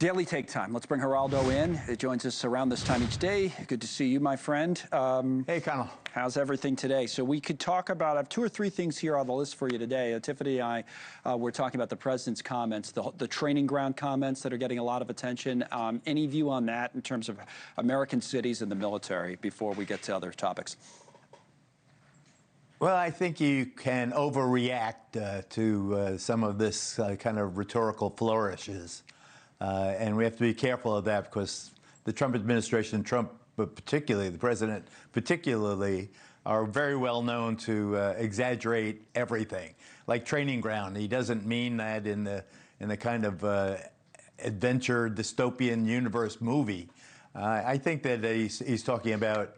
Daily Take Time. Let's bring Geraldo in. It joins us around this time each day. Good to see you, my friend. Hey, Connell. How's everything today? So we could talk about, I have 2 or 3 things here on the list for you today. Tiffany and I were talking about the president's comments, the training ground comments that are getting a lot of attention. Any view on that in terms of American cities and the military before we get to other topics? Well, I think you can overreact to some of this kind of rhetorical flourishes. And we have to be careful of that because the Trump administration, Trump particularly, the president particularly, are very well known to exaggerate everything, like training ground. He doesn't mean that in the kind of adventure dystopian universe movie. I think that he's talking about,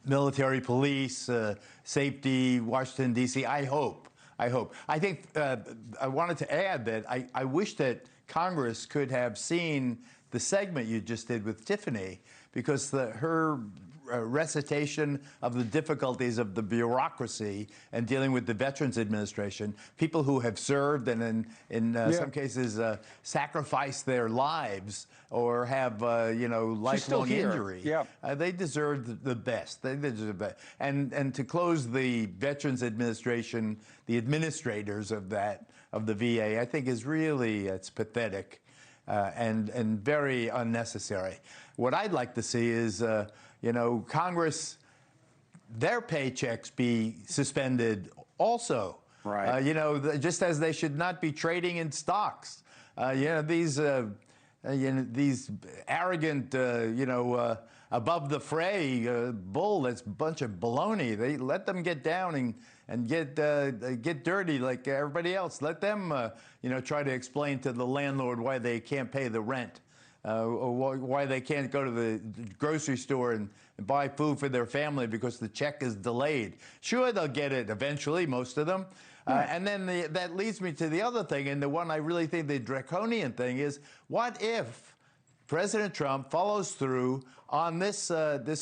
military police, safety, Washington, D.C., I hope. I think I wanted to add that I wish that Congress could have seen the segment you just did with Tiffany, because her recitation of the difficulties of the bureaucracy and dealing with the Veterans Administration, people who have served and in some cases sacrificed their lives or have lifelong injury. Yeah. They deserve the best. They deserve that. And to close the Veterans Administration, the administrators of the VA, I think is really, it's pathetic and very unnecessary. What I'd like to see is Congress, their paychecks be suspended also. Right. Just as they should not be trading in stocks. These arrogant, above the fray bull, that's a bunch of baloney. They let them get down and get dirty like everybody else. Let them, try to explain to the landlord why they can't pay the rent. Or why they can't go to the grocery store and buy food for their family because the check is delayed. Sure, they'll get it eventually, most of them. And then that leads me to the other thing, and the one I really think the draconian thing is, what if President Trump follows through on this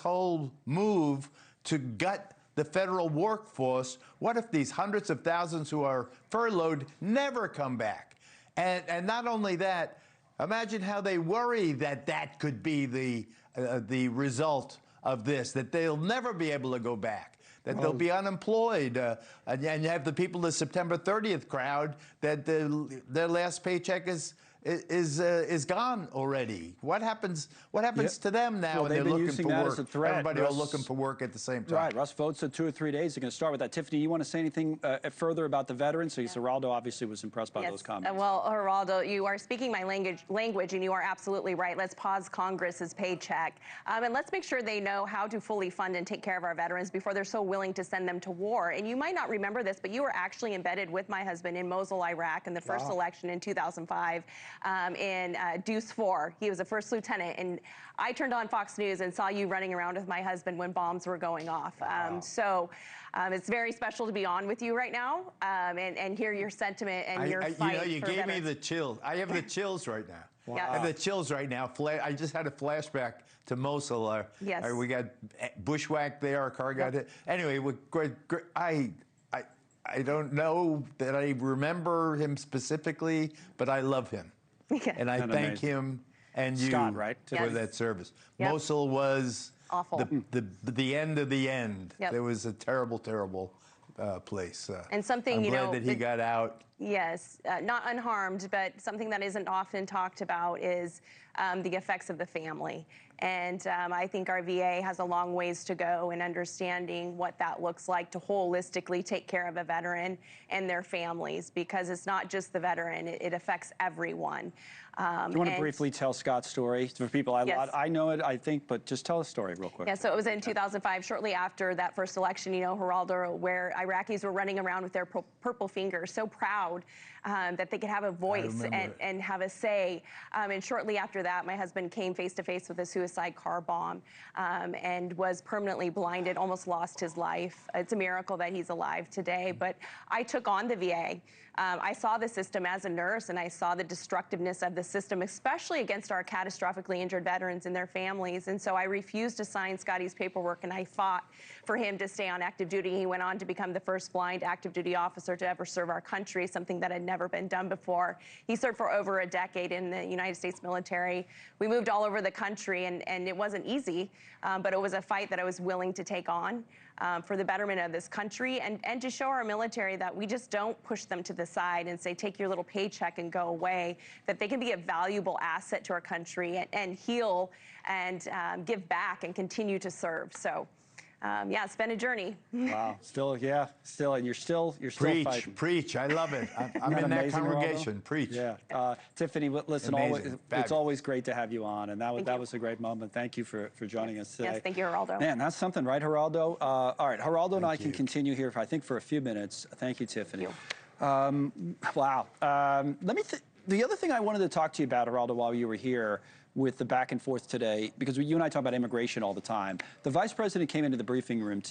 whole move to gut the federal workforce? What if these hundreds of thousands who are furloughed never come back? And not only that, imagine how they worry that could be the result of this, that they'll never be able to go back, that they'll be unemployed. And you have the people, the September 30th crowd, that their last paycheck is gone already. What happens to them now when they're looking for work? As a threat. Everybody are looking for work at the same time. Right. Russ Vought said 2 or 3 days. They're going to start with that. Tiffany, you want to say anything further about the veterans? So Geraldo obviously was impressed by those comments. Well, Geraldo, you are speaking my language, and you are absolutely right. Let's pause Congress's paycheck, and let's make sure they know how to fully fund and take care of our veterans before they're so willing to send them to war. And you might not remember this, but you were actually embedded with my husband in Mosul, Iraq, in the first election in 2005. In Deuce 4. He was a first lieutenant, and I turned on Fox News and saw you running around with my husband when bombs were going off. So it's very special to be on with you right now and hear your sentiment and your fight. You gave me the chills. I have the chills right now. Wow. I have the chills right now. I just had a flashback to Mosul. Yes. We got bushwhacked there. Our car got hit. Anyway, I don't know that I remember him specifically, but I love him. And I thank him and you Scott, right? for that service. Mosul was awful. The end of the end. Yep. There was a terrible, terrible place. And something, I'm glad that he got out. Yes, not unharmed, but something that isn't often talked about is the effects of the family. And I think our VA has a long ways to go in understanding what that looks like to holistically take care of a veteran and their families, because it's not just the veteran, it affects everyone. Do you want to briefly tell Scott's story for people? I know it, I think, but just tell the story real quick. Yeah, so it was in 2005, shortly after that first election, Geraldo, where Iraqis were running around with their purple fingers, so proud that they could have a voice and have a say. And shortly after that, my husband came face to face with a suicide car bomb and was permanently blinded, almost lost his life. It's a miracle that he's alive today. But I took on the VA I saw the system as a nurse, and I saw the destructiveness of the system, especially against our catastrophically injured veterans and their families. And so I refused to sign Scotty's paperwork, and I fought for him to stay on active duty. He went on to become the first blind active duty officer to ever serve our country, something that had never been done before. He served for over a decade in the United States military. We moved all over the country, and it wasn't easy, but it was a fight that I was willing to take on for the betterment of this country, and to show our military that we just don't push them to the side and say, take your little paycheck and go away, that they can be a valuable asset to our country and heal and give back and continue to serve. So. Yeah, it's been a journey. Wow, still, and you're still fighting. Preach, I love it. I'm in that congregation. Geraldo? Preach. Yeah, Tiffany, listen, it's always great to have you on, and that was a great moment. Thank you for joining us today. Yes, thank you, Geraldo. Man, that's something, right, Geraldo? All right, Geraldo and I can continue here, I think, for a few minutes. Thank you, Tiffany. Thank you. Wow. The other thing I wanted to talk to you about, Geraldo, while you were here, with the back and forth today, because you and I talk about immigration all the time. The vice president came into the briefing room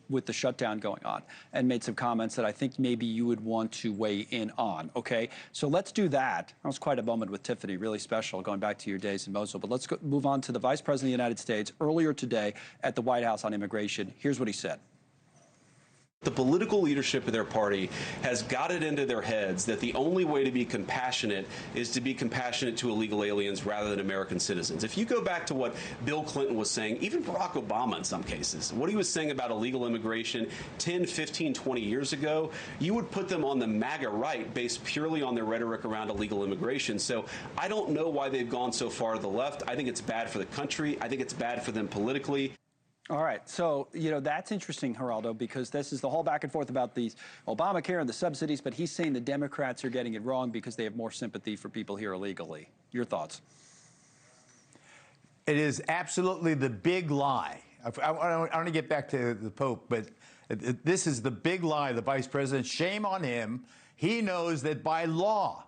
with the shutdown going on and made some comments that I think maybe you would want to weigh in on. Okay, so let's do that. That was quite a moment with Tiffany, really special, going back to your days in Mosul. But let's move on to the vice president of the United States earlier today at the White House on immigration. Here's what he said. The political leadership of their party has got it into their heads that the only way to be compassionate is to be compassionate to illegal aliens rather than American citizens. If you go back to what Bill Clinton was saying, even Barack Obama in some cases, what he was saying about illegal immigration 10, 15, 20 years ago, you would put them on the MAGA right based purely on their rhetoric around illegal immigration. So I don't know why they've gone so far to the left. I think it's bad for the country. I think it's bad for them politically. All right, so, that's interesting, Geraldo, because this is the whole back and forth about the Obamacare and the subsidies, but he's saying the Democrats are getting it wrong because they have more sympathy for people here illegally. Your thoughts? It is absolutely the big lie. I want to get back to the Pope, but this is the big lie, the vice president. Shame on him. He knows that by law,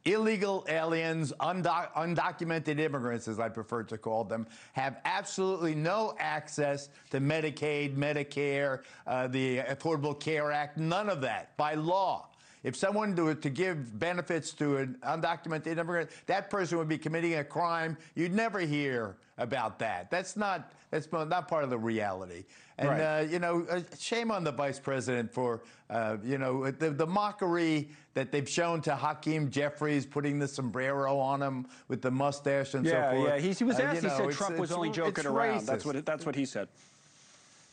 illegal aliens, undocumented immigrants, as I prefer to call them, have absolutely no access to Medicaid, Medicare, the Affordable Care Act, none of that, by law. If someone were to give benefits to an undocumented immigrant, that person would be committing a crime. You'd never hear about that. That's not part of the reality. And, right. Shame on the vice president for, the mockery that they've shown to Hakeem Jeffries, putting the sombrero on him with the mustache and so forth. Yeah, he was asked, he said Trump was only joking around. Racist. That's what he said.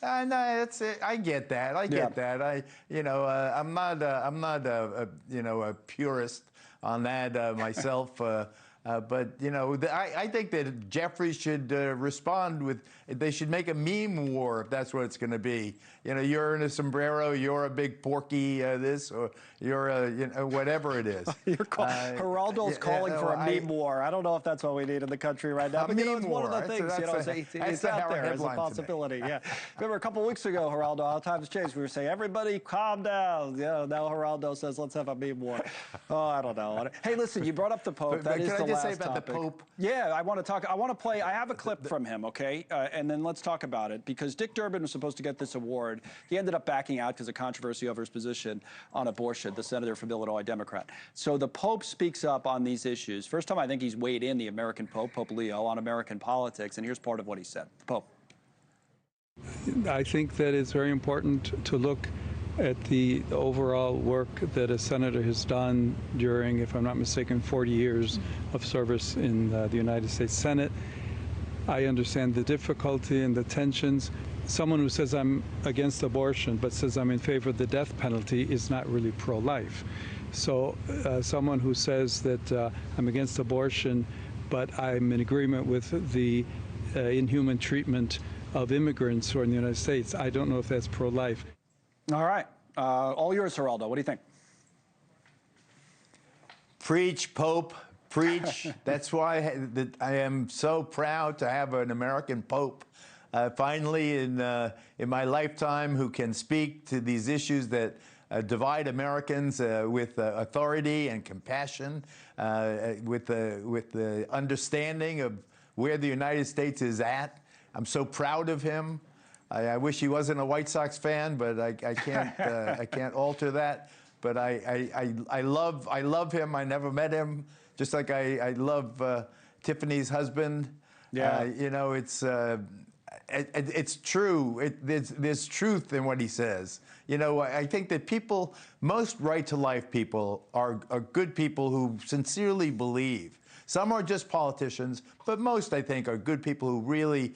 No, that's it. I get that. I get that. I'm not a purist on that myself. But I think that Jeffries should respond with. They should make a meme war if that's what it's going to be. You're in a sombrero, you're a big porky, this, or you're a, whatever it is. Geraldo's calling for a meme war. I don't know if that's what we need in the country right now. But it's one of the things. It's out there as a possibility. Yeah. Remember a couple of weeks ago, Geraldo, all times changed. We were saying everybody calm down. Now Geraldo says let's have a meme war. Oh, I don't know. Hey, listen, you brought up the Pope. That is the last say about topic. The Pope? Yeah, I want to talk. I want to play. I have a clip from him, okay? And then let's talk about it, because Dick Durbin was supposed to get this award. He ended up backing out because of controversy over his position on abortion, the senator from Illinois, Democrat. So the Pope speaks up on these issues. First time I think he's weighed in, the American Pope, Pope Leo, on American politics, and here's part of what he said. Pope. I think that it's very important to look at the overall work that a senator has done during, if I'm not mistaken, 40 years of service in the United States Senate. I understand the difficulty and the tensions. Someone who says I'm against abortion but says I'm in favor of the death penalty is not really pro-life. So someone who says that I'm against abortion but I'm in agreement with the inhuman treatment of immigrants who are in the United States, I don't know if that's pro-life. All right. All yours, Geraldo. What do you think? Preach, Pope. Preach. That's why I am so proud to have an American Pope finally in my lifetime who can speak to these issues that divide Americans with authority and compassion, with the understanding of where the United States is at. I'm so proud of him. I wish he wasn't a White Sox fan, but I can't I can't alter that. but I love him. I never met him. Just like I love Tiffany's husband. Yeah. You know, it's true. There's truth in what he says. You know, I think that people, most right-to-life people, are good people who sincerely believe. Some are just politicians, but most, I think, are good people who really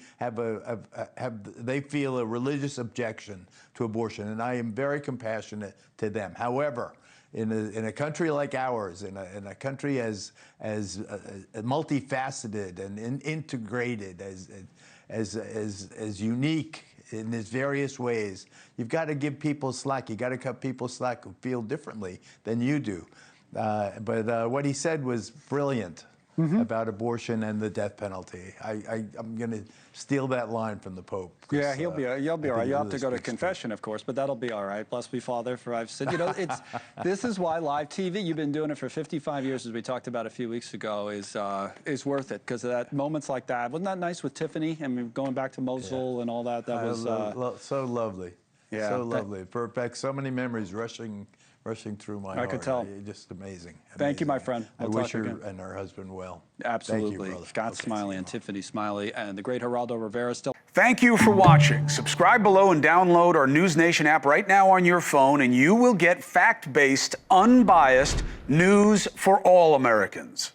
they feel a religious objection to abortion, and I am very compassionate to them. However, in a country like ours, in a country as multifaceted and integrated, as unique in its various ways, you've got to give people slack. You got to cut people slack who feel differently than you do. But what he said was brilliant. About abortion and the death penalty. I'm going to steal that line from the Pope. Yeah, you'll be all right. You'll have to go to confession, of course, but that'll be all right. Blessed be Father, for I've sinned. You know, this is why live TV, you've been doing it for 55 years, as we talked about a few weeks ago, is worth it, because of that, moments like that. Wasn't that nice with Tiffany? I mean, going back to Mosul and all that, that was... so lovely. Yeah. So lovely. It brought back so many memories rushing through my heart. I could tell. Just amazing. Thank you, my friend. I wish her and her husband well. Absolutely. Thank you, Scott Smiley and Tiffany Smiley and the great Geraldo Rivera still. Thank you for watching. Subscribe below and download our NewsNation app right now on your phone, and you will get fact-based, unbiased news for all Americans.